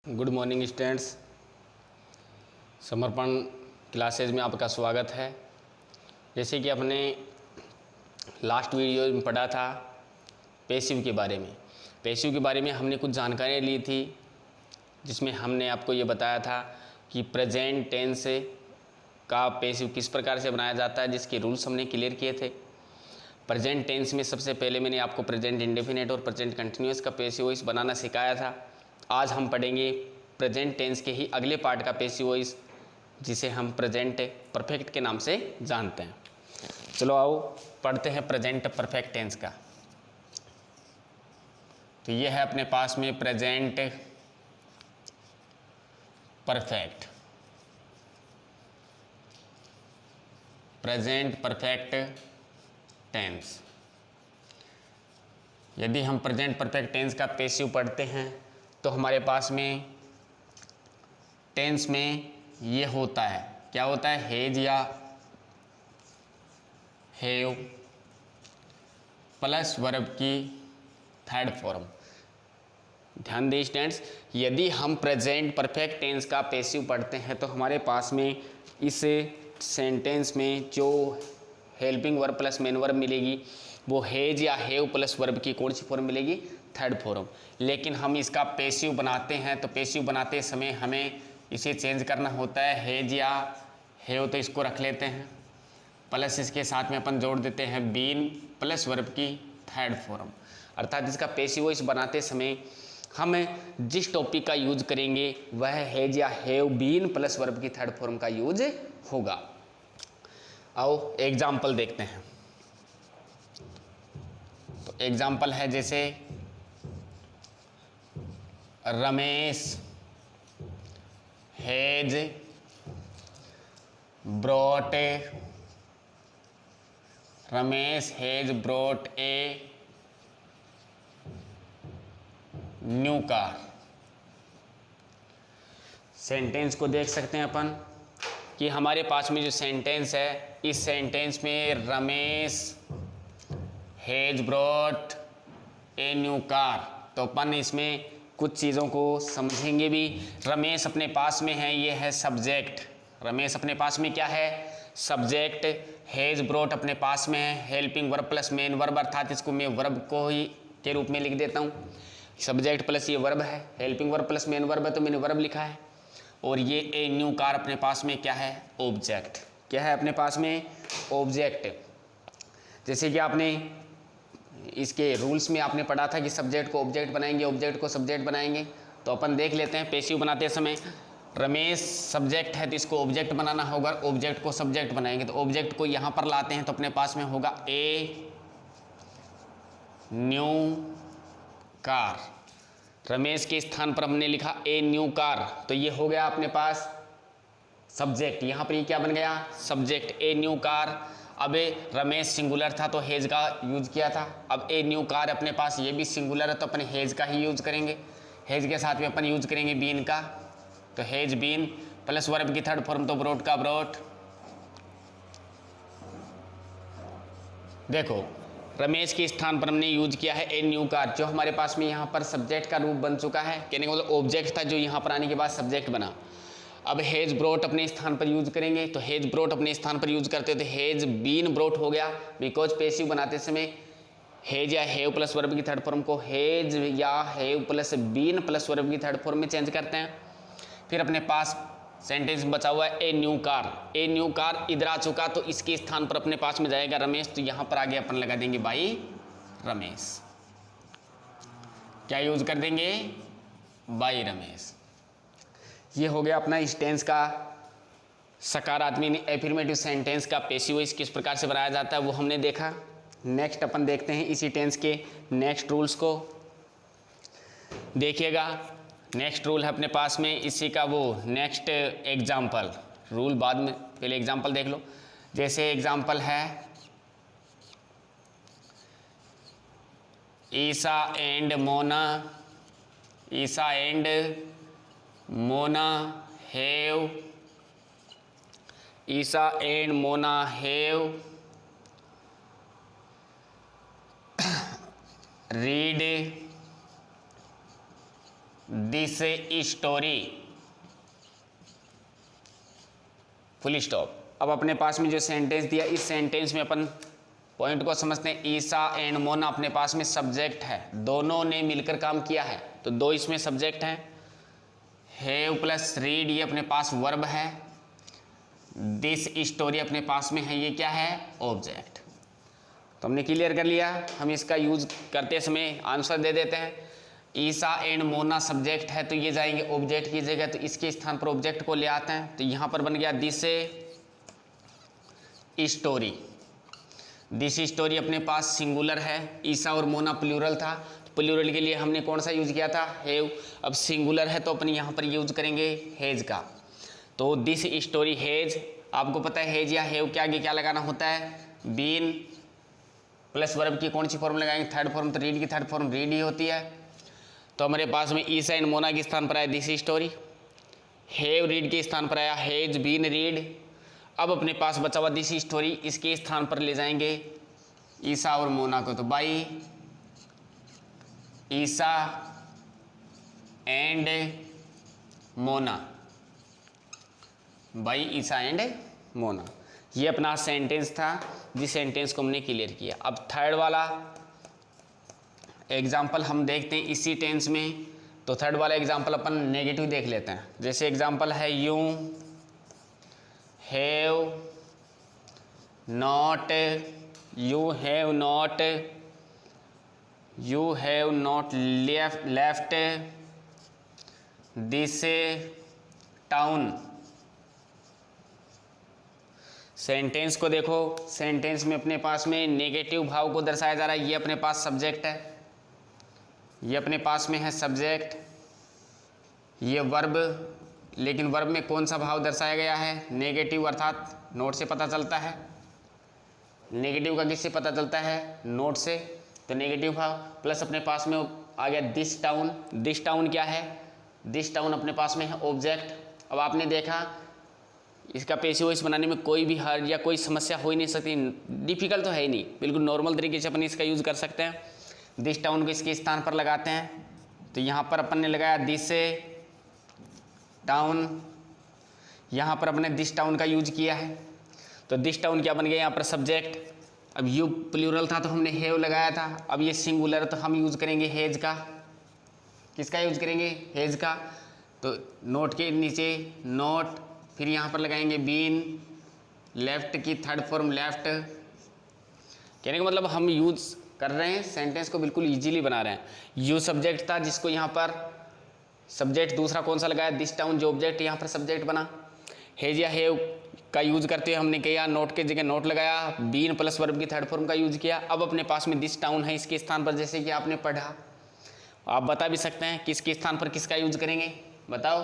Good morning students. समर्पण classes में आपका स्वागत है। जैसे कि अपने लास्ट वीडियो में पढ़ा था पैसिव के बारे में। पैसिव के बारे में हमने कुछ जानकारियाँ ली थी, जिसमें हमने आपको ये बताया था कि प्रेजेंट टेंस का पैसिव किस प्रकार से बनाया जाता है, जिसके रूल्स हमने क्लियर किए थे। प्रेजेंट टेंस में सबसे पहले मैंने आपको प्रेजेंट इंडेफिनिट और प्रेजेंट कंटिन्यूअस का पैसिव वॉइस बनाना सिखाया था। आज हम पढ़ेंगे प्रेजेंट टेंस के ही अगले पार्ट का पैसिव वॉइस, जिसे हम प्रेजेंट परफेक्ट के नाम से जानते हैं। चलो आओ पढ़ते हैं प्रेजेंट परफेक्ट टेंस का। तो ये है अपने पास में present perfect, present perfect tense. यदि हम प्रेजेंट परफेक्ट टेंस का पैसिव पढ़ते हैं तो हमारे पास में टेंस में ये होता है, क्या होता है, हैज या हैव प्लस वर्ब की थर्ड फॉर्म। ध्यान दें स्टूडेंट्स, यदि हम प्रेजेंट परफेक्ट टेंस का पैसिव पढ़ते हैं तो हमारे पास में इस सेंटेंस में जो helping verb plus main verb मिलेगी वो हैज या हैव प्लस वर्ब की कौन सी फॉर्म मिलेगी, थर्ड फॉर्म। लेकिन हम इसका पैसिव बनाते हैं तो पैसिव बनाते समय हमें इसे चेंज करना होता है। हैज या हैव तो इसको रख लेते हैं, प्लस इसके साथ में अपन जोड़ देते हैं बीन प्लस वर्ब की थर्ड फॉर्म। अर्थात इसका पैसिव वॉइस बनाते समय हम जिस टॉपिक का यूज करेंगे वह हैज या हैव बीन प्लस वर्ब की थर्ड फॉर्म का यूज होगा। आओ एग्जाम्पल देखते हैं। तो एग्जाम्पल है जैसे Ramesh has brought a new car. Sentence को देख सकते हैं अपन कि हमारे पास में जो सेंटेंस है, इस सेंटेंस में Ramesh has brought a new car. तो अपन इसमें कुछ चीज़ों को समझेंगे भी। रमेश अपने पास में है, ये है सब्जेक्ट। रमेश अपने पास में क्या है, सब्जेक्ट। हैज ब्रॉट अपने पास में है helping verb plus main verb, अर्थात इसको मैं वर्ब को ही के रूप में लिख देता हूँ। सब्जेक्ट प्लस ये वर्ब है, helping verb plus main verb है तो मैंने वर्ब लिखा है। और ये ए न्यू कार अपने पास में क्या है, ऑब्जेक्ट। क्या है अपने पास में, ऑब्जेक्ट। जैसे कि आपने इसके रूल्स में आपने पढ़ा था कि सब्जेक्ट को ऑब्जेक्ट बनाएंगे, ऑब्जेक्ट को सब्जेक्ट बनाएंगे। तो अपन देख लेते हैं पैसिव बनाते समय रमेश सब्जेक्ट है तो इसको ऑब्जेक्ट बनाना होगा, ऑब्जेक्ट को सब्जेक्ट बनाएंगे। तो ऑब्जेक्ट को यहाँ पर लाते हैं तो अपने पास में होगा ए न्यू कार। रमेश के स्थान पर हमने लिखा ए न्यू कार, तो ये हो गया अपने पास सब्जेक्ट। यहाँ पर ये क्या बन गया, सब्जेक्ट ए न्यू कार। अब रमेश सिंगुलर था तो हैज का यूज किया था। अब ए न्यू कार अपने पास ये भी सिंगुलर है तो अपन हैज का ही यूज करेंगे। हैज के साथ में अपन यूज करेंगे बीन का, तो हैज बीन प्लस वर्ब की थर्ड फॉर्म तो ब्रॉट का ब्रॉट। देखो रमेश के स्थान पर हमने यूज किया है ए न्यू कार, जो हमारे पास में यहाँ पर सब्जेक्ट का रूप बन चुका है। कहने का मतलब ऑब्जेक्ट था जो यहाँ पर आने के बाद सब्जेक्ट बना। अब हैज ब्रॉट अपने स्थान पर यूज करेंगे, तो हैज ब्रॉट अपने स्थान पर यूज करते तो हैज बीन ब्रॉट हो गया। बिकॉज पैसिव बनाते समय हैज या हैव प्लस वर्ब की थर्ड फॉर्म को हैज या have plus been plus verb की थर्ड फॉर्म में चेंज करते हैं। फिर अपने पास सेंटेंस बचा हुआ है a new car. A new car इधर आ चुका तो इसके स्थान पर अपने पास में जाएगा रमेश, तो यहाँ पर आगे अपन लगा देंगे बाई रमेश। क्या यूज कर देंगे, बाई रमेश। ये हो गया अपना इस टेंस का सकारात्मक एफर्मेटिव सेंटेंस का पैसिव वॉइस किस प्रकार से बनाया जाता है वो हमने देखा। नेक्स्ट अपन देखते हैं इसी टेंस के नेक्स्ट रूल्स को। देखिएगा नेक्स्ट रूल है अपने पास में इसी का वो नेक्स्ट एग्जाम्पल। रूल बाद में, पहले एग्जाम्पल देख लो। जैसे एग्जाम्पल है Isa and Mona have, Isa and Mona have read this story, full stop. अब अपने पास में जो सेंटेंस दिया, इस सेंटेंस में अपन पॉइंट को समझते हैं। ईसा एंड मोना अपने पास में सब्जेक्ट है, दोनों ने मिलकर काम किया है, तो दो इसमें सब्जेक्ट हैं। हैव प्लस रीड ये अपने पास वर्ब है। दिस स्टोरी अपने पास में है, ये क्या है, ऑब्जेक्ट। तो हमने क्लियर कर लिया। हम इसका यूज करते समय आंसर दे देते हैं। ईसा एंड मोना सब्जेक्ट है, तो ये जाएंगे ऑब्जेक्ट की जगह, तो इसके स्थान पर ऑब्जेक्ट को ले आते हैं। तो यहाँ पर बन गया दिस स्टोरी। दिस स्टोरी अपने पास सिंगुलर है, ईसा और मोना प्लूरल था, प्लूरल के लिए हमने कौन सा यूज किया था, हैव। अब सिंगुलर है तो अपन यहाँ पर यूज करेंगे हैज का। तो दिस स्टोरी हैज, आपको पता है हैज या हैव के आगे क्या लगाना होता है, बीन प्लस वर्ब की कौन सी फॉर्म लगाएंगे, थर्ड फॉर्म। तो रीड की थर्ड फॉर्म रीड ही होती है। तो हमारे पास में ईसा एंड मोना के स्थान पर आया दिस स्टोरी, हैव रीड के स्थान पर आया हैज बीन रीड। अब अपने पास बचा हुआ दिस स्टोरी, इसके स्थान पर ले जाएंगे ईसा और मोना को। तो by Isa and Mona, by Isa and Mona, ये अपना सेंटेंस था जिस सेंटेंस को हमने क्लियर किया। अब थर्ड वाला एग्जाम्पल हम देखते हैं इसी टेंस में। तो थर्ड वाला एग्जाम्पल अपन नेगेटिव देख लेते हैं। जैसे एग्जाम्पल है you have not, you have not, you have not left this town. Sentence को देखो, सेंटेंस में अपने पास में नेगेटिव भाव को दर्शाया जा रहा है। ये अपने पास सब्जेक्ट है, ये अपने पास में है सब्जेक्ट, ये वर्ब, लेकिन वर्ब में कौन सा भाव दर्शाया गया है, नेगेटिव, अर्थात नोट से पता चलता है। नेगेटिव का किससे पता चलता है, नोट से। तो नेगेटिव भाव प्लस अपने पास में आ गया दिस टाउन। दिस टाउन क्या है, दिस टाउन अपने पास में है ऑब्जेक्ट। अब आपने देखा इसका पैसिव वॉइस बनाने में कोई भी हर या कोई समस्या हो ही नहीं सकती, डिफिकल्ट तो है ही नहीं, बिल्कुल नॉर्मल तरीके से अपन इसका यूज़ कर सकते हैं। दिस टाउन को इसके स्थान पर लगाते हैं। तो यहाँ पर अपन ने लगाया दिस टाउन, यहाँ पर अपने दिस टाउन का यूज किया है। तो दिस टाउन क्या बन गया यहाँ पर सब्जेक्ट। अब यू प्लूरल था तो हमने हैव लगाया था, अब ये सिंगुलर तो हम यूज करेंगे हैज का। किसका यूज करेंगे, हैज का। तो नोट के नीचे नोट, फिर यहाँ पर लगाएंगे बीन, लेफ्ट की थर्ड फॉर्म लेफ्ट। कहने का मतलब हम यूज कर रहे हैं, सेंटेंस को बिल्कुल इजीली बना रहे हैं। यू सब्जेक्ट था जिसको यहाँ पर सब्जेक्ट दूसरा कौन सा लगाया, दिस टाउन, जो ऑब्जेक्ट यहाँ पर सब्जेक्ट बना। हैज या हैव का यूज करते हुए हमने किया, नोट के जगह नोट लगाया, बीन प्लस वर्ब की थर्ड फॉर्म का यूज किया। अब अपने पास में दिस टाउन है, इसके स्थान पर जैसे कि आपने पढ़ा, आप बता भी सकते हैं किसके स्थान पर किसका यूज करेंगे, बताओ।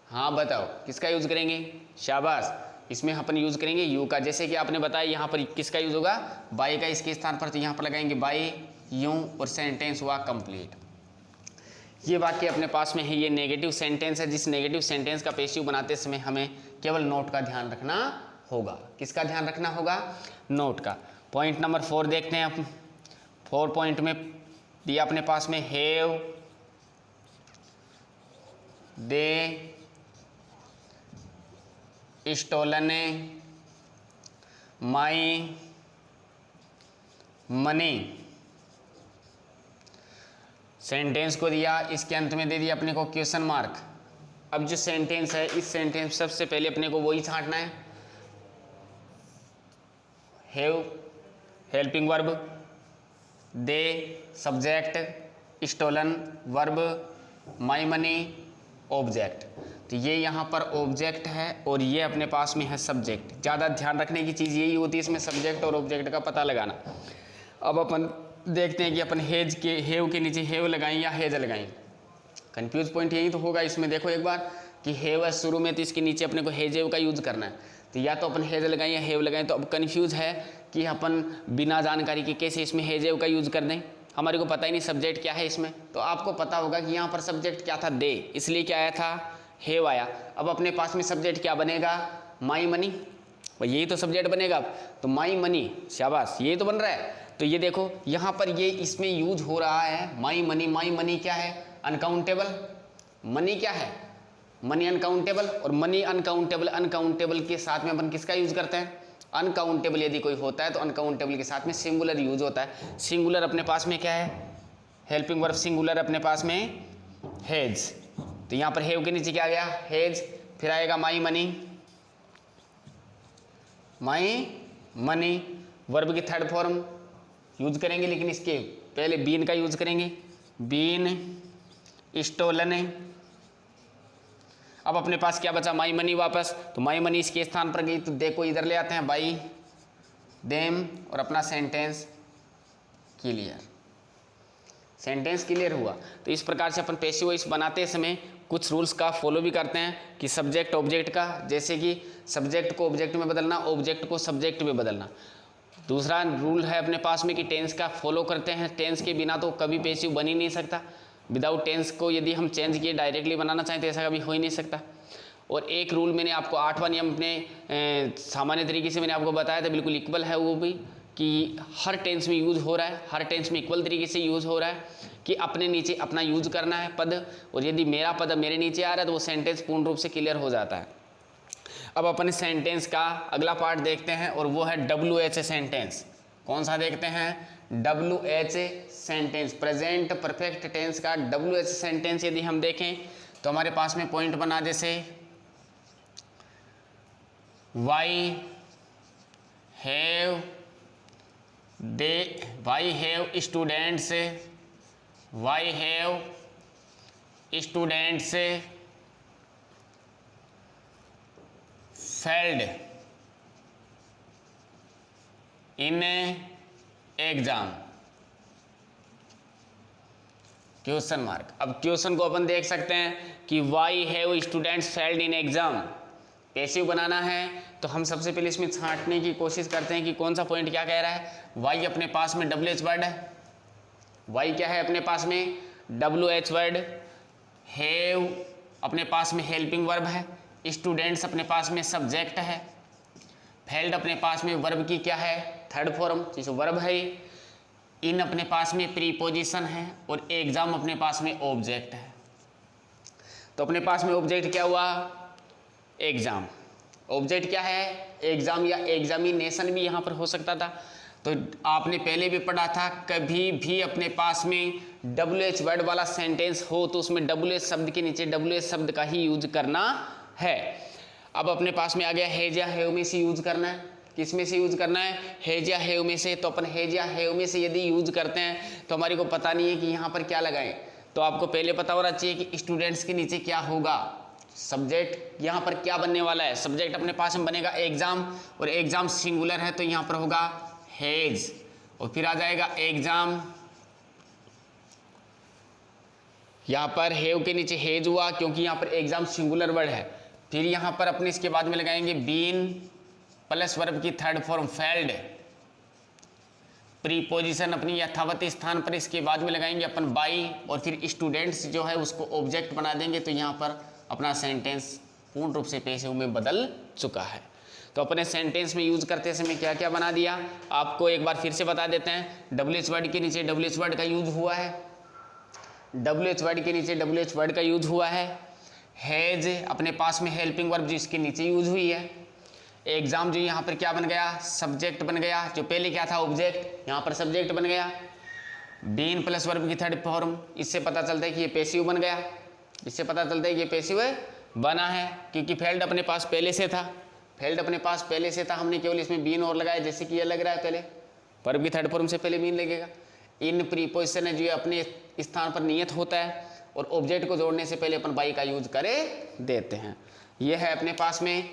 हाँ बताओ किसका यूज करेंगे, शाबाश। इसमें अपन यूज करेंगे यू का, जैसे कि आपने बताया यहाँ पर किसका यूज होगा, बाई का इसके स्थान पर। तो यहाँ पर लगाएंगे बाई यू और सेंटेंस हुआ कंप्लीट। ये वाक्य अपने पास में है, ये नेगेटिव सेंटेंस है। जिस नेगेटिव सेंटेंस का पैसिव बनाते समय हमें केवल नोट का ध्यान रखना होगा। किसका ध्यान रखना होगा, नोट का। पॉइंट नंबर 4 देखते हैं आप। 4 पॉइंट में दिया अपने पास में have they stolen my money. Sentence को दिया, इसके अंत में दे दिया अपने को क्वेश्चन मार्क। अब जो सेंटेंस है, इस सेंटेंस सबसे पहले अपने को वही छांटना है। Have helping verb, they subject, stolen verb, my money object. तो ये यहाँ पर ऑब्जेक्ट है और ये अपने पास में है सब्जेक्ट। ज़्यादा ध्यान रखने की चीज़ यही होती है इसमें, सब्जेक्ट और ऑब्जेक्ट का पता लगाना। अब अपन देखते हैं कि अपन हेज के हैव के नीचे हैव लगाएं या हेज लगाएं। कंफ्यूज पॉइंट यही तो होगा इसमें। देखो एक बार कि हैव है शुरू में, तो इसके नीचे अपने को हेज हैव का यूज करना है। तो या तो अपन हेज लगाएं या हैव लगाएं। तो अब कंफ्यूज है कि अपन बिना जानकारी के कैसे इसमें हेज हैव का यूज कर दें, हमारे को पता ही नहीं सब्जेक्ट क्या है इसमें। तो आपको पता होगा कि यहाँ पर सब्जेक्ट क्या था, दे, इसलिए क्या आया था, हैव आया। अब अपने पास में सब्जेक्ट क्या बनेगा, माई मनी, और यही तो सब्जेक्ट बनेगा। तो माई मनी, शाबाश, यही तो बन रहा है। तो ये देखो यहाँ पर ये इसमें यूज हो रहा है माई मनी। माई मनी क्या है, अनकाउंटेबल। मनी क्या है? Money uncountable. और मनी अनकाउंटेबल, अनकाउंटेबल के साथ में अपन किसका यूज करते हैं? अनकाउंटेबल यदि कोई होता है तो अनकाउंटेबल के साथ में सिंगुलर यूज होता है। सिंगुलर अपने पास में क्या है? हेल्पिंग वर्ब सिंगुलर अपने पास में हैज। तो यहाँ पर हैव के नीचे क्या आ गया? हैज। फिर आएगा my money, my money. Verb की थर्ड फॉर्म यूज करेंगे, लेकिन इसके पहले बीन का यूज करेंगे। Been stolen. अब अपने पास क्या बचा? माई मनी वापस। तो माई मनी इसके स्थान पर गई, तो देखो इधर ले आते हैं बाई देम और अपना सेंटेंस क्लियर। सेंटेंस क्लियर हुआ। तो इस प्रकार से अपन पैसिव वॉइस बनाते समय कुछ रूल्स का फॉलो भी करते हैं कि सब्जेक्ट ऑब्जेक्ट का, जैसे कि सब्जेक्ट को ऑब्जेक्ट में बदलना, ऑब्जेक्ट को सब्जेक्ट में बदलना। दूसरा रूल है अपने पास में कि टेंस का फॉलो करते हैं। टेंस के बिना तो कभी पैसिव बन ही नहीं सकता। विदाउट टेंस को यदि हम चेंज किए डायरेक्टली बनाना चाहें तो ऐसा कभी हो ही नहीं सकता। और एक रूल मैंने आपको 8वां नियम अपने सामान्य तरीके से मैंने आपको बताया था, बिल्कुल इक्वल है वो भी, कि हर टेंस में यूज़ हो रहा है, हर टेंस में इक्वल तरीके से यूज़ हो रहा है कि अपने नीचे अपना यूज करना है पद, और यदि मेरा पद मेरे नीचे आ रहा है तो वो सेंटेंस पूर्ण रूप से क्लियर हो जाता है। अब अपन सेंटेंस का अगला पार्ट देखते हैं और वो है WH सेंटेंस। कौन सा देखते हैं? WH sentence. Present perfect tense का WH सेंटेंस यदि हम देखें तो हमारे पास में पॉइंट बना, जैसे why have students, why have students failed in exam, question mark. अब क्वेश्चन को अपन देख सकते हैं कि why have students failed in exam. Passive बनाना है तो हम सबसे पहले इसमें छांटने की कोशिश करते हैं कि कौन सा पॉइंट क्या कह रहा है। वाई अपने पास में WH वर्ड है, वाई क्या है अपने पास में? WH word. हैव अपने पास में हेल्पिंग वर्ब है, स्टूडेंट्स अपने पास में सब्जेक्ट है, फेल्ड अपने पास में वर्ब की क्या है? थर्ड फॉर्म, जिसे वर्ब है। इन अपने पास में प्रीपोजिशन है और एग्जाम अपने पास में ऑब्जेक्ट है। तो अपने पास में ऑब्जेक्ट क्या हुआ? एग्जाम। ऑब्जेक्ट क्या है? एग्जाम या एग्जामिनेशन भी यहाँ पर हो सकता था। तो आपने पहले भी पढ़ा था, कभी भी अपने पास में WH वर्ड वाला सेंटेंस हो तो उसमें WH शब्द के नीचे WH शब्द का ही यूज करना है। अब अपने पास में आ गया हैज या हैव में से यूज करना है। किस में से यूज करना है? हैज या हैव में से। तो अपन हैज या हैव में से यदि यूज करते हैं तो हमारे को पता नहीं है कि यहाँ पर क्या लगाएं। तो आपको पहले पता होना चाहिए कि स्टूडेंट्स के नीचे क्या होगा, सब्जेक्ट यहाँ पर क्या बनने वाला है। सब्जेक्ट अपने पास में बनेगा एग्जाम, और एग्जाम सिंगुलर है तो यहाँ पर होगा हैज, और फिर आ जाएगा एग्जाम। यहाँ पर हैव के नीचे हैज हुआ क्योंकि यहाँ पर एग्जाम सिंगुलर वर्ड है। फिर यहाँ पर अपने इसके बाद में लगाएंगे बीन प्लस वर्ब की थर्ड फॉर्म फेल्ड, प्रीपोजिशन अपनी यथावत स्थान पर इसके बाद में लगाएंगे अपन बाई, और फिर स्टूडेंट्स जो है उसको ऑब्जेक्ट बना देंगे। तो यहाँ पर अपना सेंटेंस पूर्ण रूप से पैसिव में बदल चुका है। तो अपने सेंटेंस में यूज करते समय क्या क्या बना दिया आपको एक बार फिर से बता देते हैं। WH वर्ड के नीचे WH वर्ड का यूज हुआ है, WH वर्ड के नीचे WH वर्ड का यूज हुआ है। हैज अपने पास में हेल्पिंग वर्ब जिसके नीचे यूज हुई है। एग्जाम जो यहाँ पर क्या बन गया? सब्जेक्ट बन गया, जो पहले क्या था? ऑब्जेक्ट, यहाँ पर सब्जेक्ट बन गया। बीन प्लस वर्ब की थर्ड फॉर्म, इससे पता चलता है कि ये पैसिव बन गया, इससे पता चलता है कि ये पैसिव बना है क्योंकि फेल्ड अपने पास पहले से था। फेल्ड अपने पास पहले से था, हमने केवल इसमें बीन और लगाया, जैसे कि ये लग रहा है पहले वर्ब की थर्ड फॉर्म से पहले बीन लगेगा। इन प्रीपोजिशन है जो अपने स्थान पर नियत होता है, और ऑब्जेक्ट को जोड़ने से पहले अपन बाई का यूज करे देते हैं। यह है अपने पास में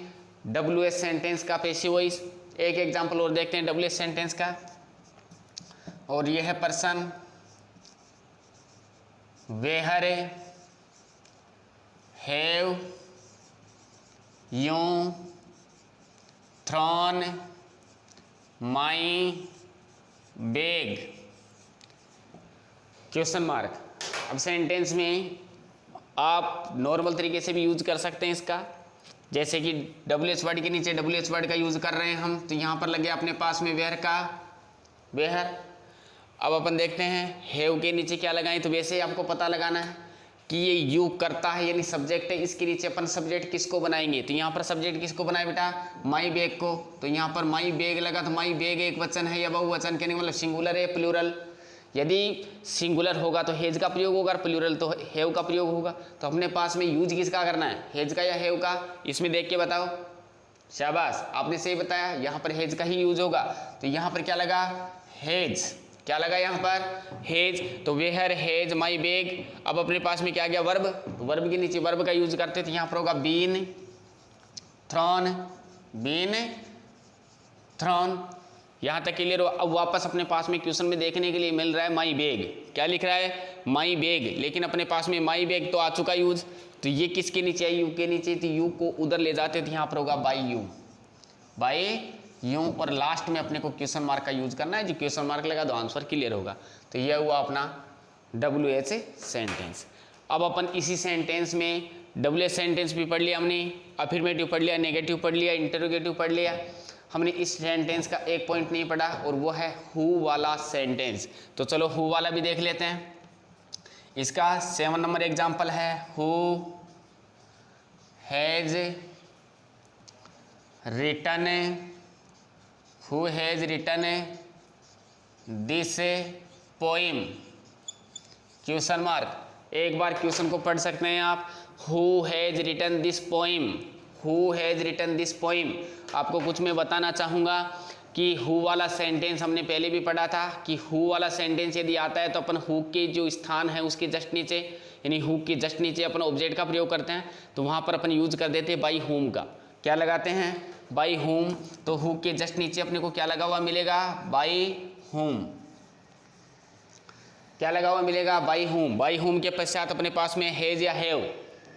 WH सेंटेंस का पैसिव वॉइस। एक एग्जांपल और देखते हैं WH सेंटेंस का, और यह है person where have you thrown my bag, question mark. अब सेंटेंस में आप नॉर्मल तरीके से भी यूज कर सकते हैं इसका, जैसे कि WH वर्ड के नीचे WH वर्ड का यूज कर रहे हैं हम, तो यहाँ पर लग गया अपने पास में वेयर का वेयर। अब अपन देखते हैं हैव के नीचे क्या लगाएं, तो वैसे ही आपको पता लगाना है। कि ये यू करता है यानी सब्जेक्ट है, इसके नीचे अपन सब्जेक्ट किसको बनाएंगे, तो यहाँ पर सब्जेक्ट किसको बनाए बेटा, माई बैग को। तो यहाँ पर माई बैग लगा, तो माई बैग एक वचन है या बहुवचन, कहने का मतलब सिंगुलर है प्लूरल। यदि सिंगुलर होगा तो हेज का प्रयोग होगा, प्लूरल तो हैव का प्रयोग होगा। तो अपने पास में यूज किसका करना है, हेज का या हैव का, इसमें देख के बताओ। शाबाश, आपने सही बताया, यहाँ पर हेज का ही यूज होगा। तो यहाँ पर क्या लगा, हेज, क्या लगा यहाँ पर, हेज। तो वेयर हेज माई बैग। अब अपने पास में क्या गया, वर्ब, तो वर्ब के नीचे वर्ब का यूज करते, तो यहाँ पर होगा बीन थ्रोन, बीन थ्रोन। यहाँ तक क्लियर हो। अब वापस अपने पास में क्वेश्चन में देखने के लिए मिल रहा है माई बैग, क्या लिख रहा है, माई बैग, लेकिन अपने पास में माई बैग तो आ चुका यूज। तो ये किसके नीचे है, यू के नीचे, तो यू को उधर ले जाते, तो यहाँ पर होगा बाई यू, बाई यू, और लास्ट में अपने को क्वेश्चन मार्क का यूज करना है। जो क्वेश्चन मार्क लगा तो आंसर क्लियर होगा। तो यह हुआ अपना WH सेंटेंस। अब अपन इसी सेंटेंस में WH सेंटेंस भी पढ़ लिया हमने, अफर्मेटिव पढ़ लिया, नेगेटिव पढ़ लिया, इंटरोगेटिव पढ़ लिया। हमने इस सेंटेंस का एक पॉइंट नहीं पढ़ा और वो है हु वाला सेंटेंस। तो चलो हु वाला भी देख लेते हैं। इसका 7 नंबर एग्जाम्पल है, who has written, who has written this poem, question mark. एक बार क्वेश्चन को पढ़ सकते हैं आप, who has written this poem, who has written this poem. आपको कुछ मैं बताना चाहूँगा कि हु वाला सेंटेंस हमने पहले भी पढ़ा था कि हु वाला सेंटेंस यदि आता है तो अपन हु के जो स्थान है उसके जस्ट नीचे, यानी हु के जस्ट नीचे अपन ऑब्जेक्ट का प्रयोग करते हैं। तो वहाँ पर अपन यूज कर देते हैं बाई होम का, क्या लगाते हैं, बाई होम। तो हु के जस्ट नीचे अपने को क्या लगा हुआ मिलेगा, बाई होम, क्या लगा हुआ मिलेगा, बाई होम। बाई होम के पश्चात अपने पास में हैज या हैव,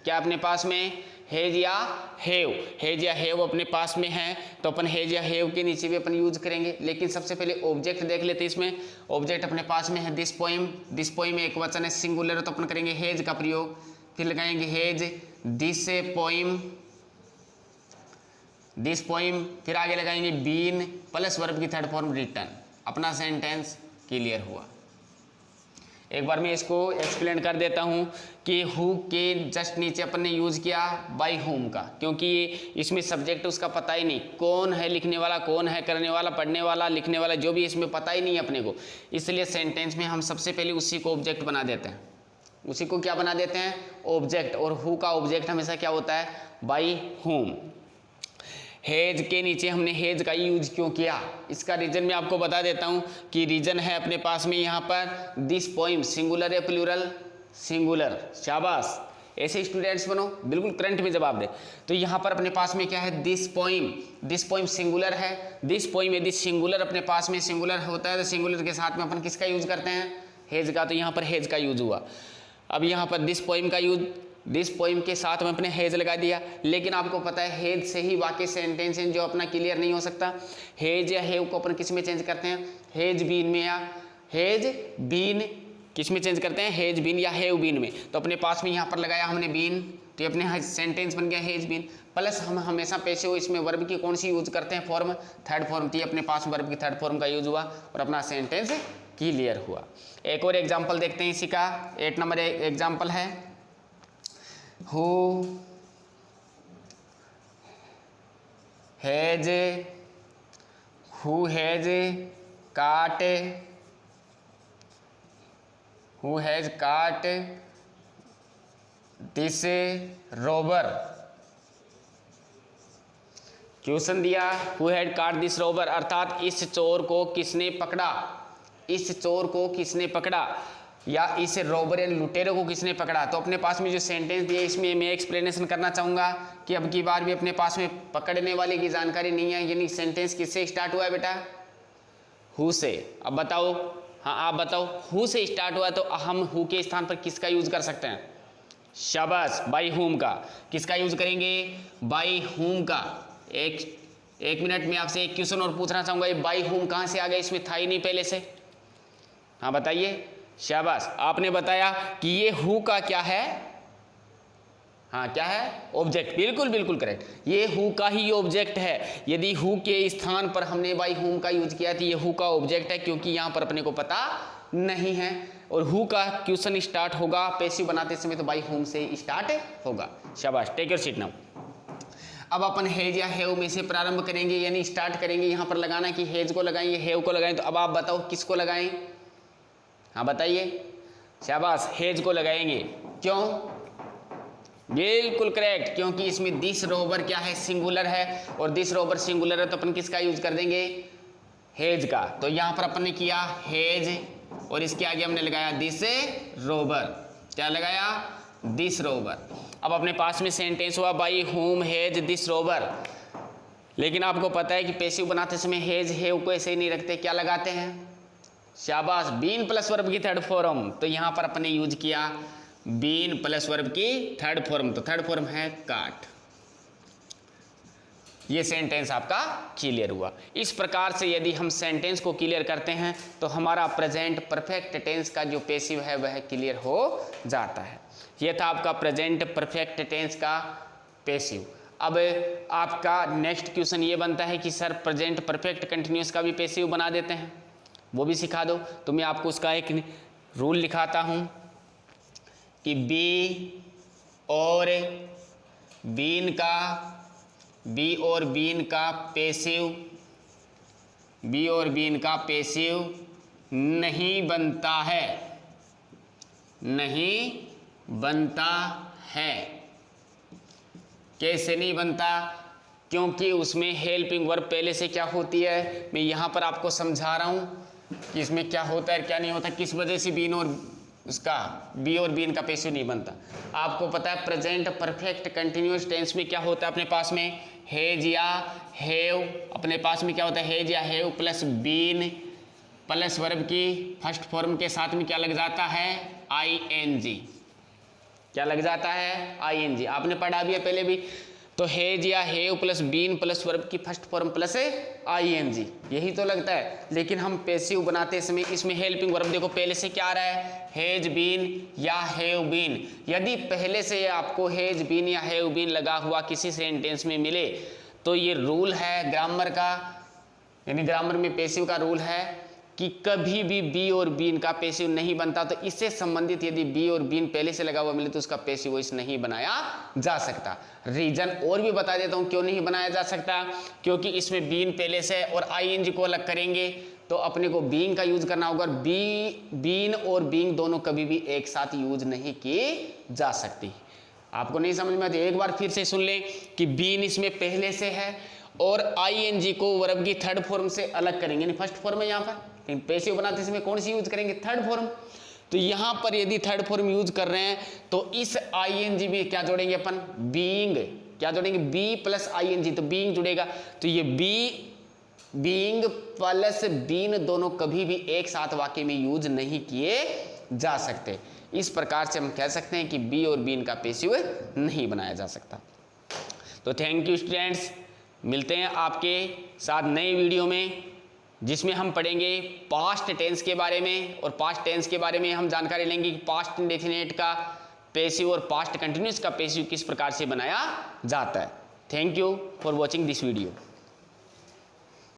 क्या अपने पास में हेज या हैव, हेज या हैव अपने पास में है, तो अपन हेज या हैव के नीचे भी अपन यूज करेंगे। लेकिन सबसे पहले ऑब्जेक्ट देख लेते हैं। इसमें ऑब्जेक्ट अपने पास में है दिस पोइम, दिस पोइम एक वचन है, सिंगुलर, तो अपन करेंगे हेज का प्रयोग, फिर लगाएंगे hedge this poem, this poem, फिर आगे लगाएंगे बीन प्लस वर्ब की थर्ड फॉर्म रिटन। अपना सेंटेंस क्लियर हुआ। एक बार मैं इसको एक्सप्लेन कर देता हूँ कि हु के जस्ट नीचे अपन ने यूज़ किया बाई होम का, क्योंकि इसमें सब्जेक्ट उसका पता ही नहीं, कौन है लिखने वाला, कौन है करने वाला, पढ़ने वाला, लिखने वाला, जो भी इसमें पता ही नहीं है अपने को। इसलिए सेंटेंस में हम सबसे पहले उसी को ऑब्जेक्ट बना देते हैं, उसी को क्या बना देते हैं, ऑब्जेक्ट। और हु का ऑब्जेक्ट हमेशा क्या होता है, बाई होम। हेज के नीचे हमने हेज का यूज क्यों किया, इसका रीजन मैं आपको बता देता हूं कि रीजन है अपने पास में यहाँ पर दिस पोइम, सिंगुलर है प्लूरल, सिंगुलर। शाबाश, ऐसे स्टूडेंट्स बनो, बिल्कुल करंट में जवाब दे। तो यहाँ पर अपने पास में क्या है, this poem, this poem singular है। दिस पोइम यदि सिंगुलर अपने पास में सिंगुलर होता है तो सिंगुलर के साथ में अपन किसका यूज करते हैं, हेज का। तो यहाँ पर हेज का यूज हुआ। अब यहाँ पर दिस पोइम का यूज, दिस पोइम के साथ में अपने हेज लगा दिया। लेकिन आपको पता है हेज से ही बाकी सेंटेंस जो अपना क्लियर नहीं हो सकता। हेज या हेव को अपन किस में चेंज करते हैं, हेज बीन में, या हेज बीन किस में चेंज करते हैं, हेज बीन या हेव बीन में। तो अपने पास में यहाँ पर लगाया हमने बीन, तो अपने सेंटेंस बन गया हेज बीन। प्लस हम हमेशा पैसे हो इसमें वर्ब की कौन सी यूज करते हैं, फॉर्म, थर्ड फॉर्म थी, अपने पास वर्ब की थर्ड फॉर्म का यूज हुआ और अपना सेंटेंस क्लियर हुआ। एक और एग्जाम्पल देखते हैं इसी का। 8 नंबर एग्जाम्पल है, हु हैज काट, हु हैज काट दिस रोबर। क्वेश्चन दिया हु हैड काट दिस रोबर, अर्थात इस चोर को किसने पकड़ा, इस चोर को किसने पकड़ा, या इस रोबर या लुटेरे को किसने पकड़ा। तो अपने पास में जो सेंटेंस दिया इसमें मैं एक्सप्लेनेशन करना चाहूँगा कि अब की बार भी अपने पास में पकड़ने वाले की जानकारी नहीं है, यानी सेंटेंस किससे स्टार्ट हुआ है बेटा, हु से। अब बताओ, हाँ आप बताओ, हु से स्टार्ट हुआ है तो हम हु के स्थान पर किसका यूज कर सकते हैं, शाबाश, बाई होम का। किसका यूज करेंगे, बाई होम का। एक मिनट में आपसे एक क्वेश्चन और पूछना चाहूँगा, ये बाई होम कहाँ से आ गया, इसमें था ही नहीं पहले से, हाँ बताइए। शाबाश, आपने बताया कि ये हु का क्या है, हाँ क्या है, ऑब्जेक्ट। बिल्कुल बिल्कुल करेक्ट, ये हु का ही ऑब्जेक्ट है। यदि हु के स्थान पर हमने बाई होम का यूज किया तो ये हु का ऑब्जेक्ट है, क्योंकि यहाँ पर अपने को पता नहीं है। और हु का क्वेश्चन स्टार्ट होगा पैसिव बनाते समय तो बाई होम से स्टार्ट होगा। शाबाश, टेक योर सीट नाउ। अब अपन हेज या हेव में से प्रारंभ करेंगे, यानी स्टार्ट करेंगे। यहाँ पर लगाना कि हेज को लगाएंगे, हेव को लगाएं। तो अब आप बताओ किसको लगाएं? हाँ बताइए। शाबाश, हेज को लगाएंगे। क्यों? बिल्कुल करेक्ट, क्योंकि इसमें दिस रोवर क्या है? सिंगुलर है, और दिस रोवर सिंगुलर है तो अपन किसका यूज कर देंगे? हेज का। तो यहाँ पर अपन ने किया हेज, और इसके आगे हमने लगाया दिस रोवर। क्या लगाया? This rover. अब अपने पास में सेंटेंस हुआ by home hedge this rover. लेकिन आपको पता है कि पैसिव बनाते समय हेज हेव को ऐसे ही नहीं रखते, क्या लगाते हैं? शाबाश, बीन प्लस वर्ब की थर्ड फॉर्म। तो यहाँ पर अपने यूज किया बीन प्लस वर्ब की थर्ड फॉर्म। तो थर्ड फॉर्म है काट। ये सेंटेंस आपका क्लियर हुआ। इस प्रकार से यदि हम सेंटेंस को क्लियर करते हैं तो हमारा प्रेजेंट परफेक्ट टेंस का जो पैसिव है वह क्लियर हो जाता है। यह था आपका प्रेजेंट परफेक्ट टेंस का पैसिव। अब आपका नेक्स्ट क्वेश्चन ये बनता है कि सर प्रेजेंट परफेक्ट कंटिन्यूअस का भी पैसिव बना देते हैं, वो भी सिखा दो। तो मैं आपको उसका एक रूल लिखाता हूँ कि बी और बीन का पैसिव नहीं बनता है। कैसे नहीं बनता? क्योंकि उसमें हेल्पिंग वर्ब पहले से क्या होती है, मैं यहाँ पर आपको समझा रहा हूँ कि इसमें क्या होता है क्या नहीं होता, किस वजह से बी और बीन का पैसिव नहीं बनता। आपको पता है प्रेजेंट परफेक्ट कंटिन्यूअस टेंस में क्या होता है अपने पास में? हेज या हेव। अपने पास में क्या होता है? हेज या have plus been plus verb की फर्स्ट फॉर्म के साथ में क्या लग जाता है? आईएनजी। क्या लग जाता है? आईएनजी। आपने पढ़ा भी है पहले भी। तो हेज या have plus been plus verb की फर्स्ट फॉर्म प्लस आईएनजी, यही तो लगता है। लेकिन हम पैसिव बनाते समय इसमें हेल्पिंग वर्ब देखो पहले से क्या आ रहा है? हेज बीन या हेव बीन। यदि पहले से आपको हेज बीन या हेव बीन लगा हुआ किसी सेंटेंस में मिले तो ये रूल है ग्रामर का, यानी ग्रामर में पैसिव का रूल है कि कभी भी बी और बीन का पैसिव नहीं बनता। तो इससे संबंधित यदि बी और बीन पहले से लगा हुआ मिले तो उसका पैसिव वॉइस नहीं बनाया जा सकता। रीजन और भी बता देता हूं क्यों नहीं बनाया जा सकता। क्योंकि इसमें बीन पहले से और आईएनजी को अलग करेंगे तो अपने को बीइंग का यूज करना होगा। बीन और बीइंग दोनों कभी भी एक साथ यूज नहीं की जा सकती। आपको नहीं समझ में आती, एक बार फिर से सुन लें कि बीन इसमें पहले से है और आईएनजी को वर्ब की थर्ड फॉर्म से अलग करेंगे, यानी फर्स्ट फॉर्म है यहाँ पर, लेकिन पैसिव बनाते समय कौन सी यूज करेंगे? Third form. तो यहाँ पर यदि थर्ड फॉर्म यूज कर रहे हैं तो इस आईएनजी में क्या जोड़ेंगे अपन? बीइंग। क्या जोड़ेंगे? बी प्लस आईएनजी, तो बीइंग जुड़ेगा। तो ये बीइंग प्लस बीन दोनों कभी भी एक साथ वाक्य में यूज नहीं किए जा सकते। इस प्रकार से हम कह सकते हैं कि बी और बीन का पैसिव नहीं बनाया जा सकता। तो थैंक यू स्टूडेंट्स, मिलते हैं आपके साथ नए वीडियो में जिसमें हम पढ़ेंगे पास्ट टेंस के बारे में। और पास्ट टेंस के बारे में हम जानकारी लेंगे कि पास्ट इंडेफिनिट का पैसिव और पास्ट कंटिन्यूअस का पैसिव किस प्रकार से बनाया जाता है। Thank you for watching this video.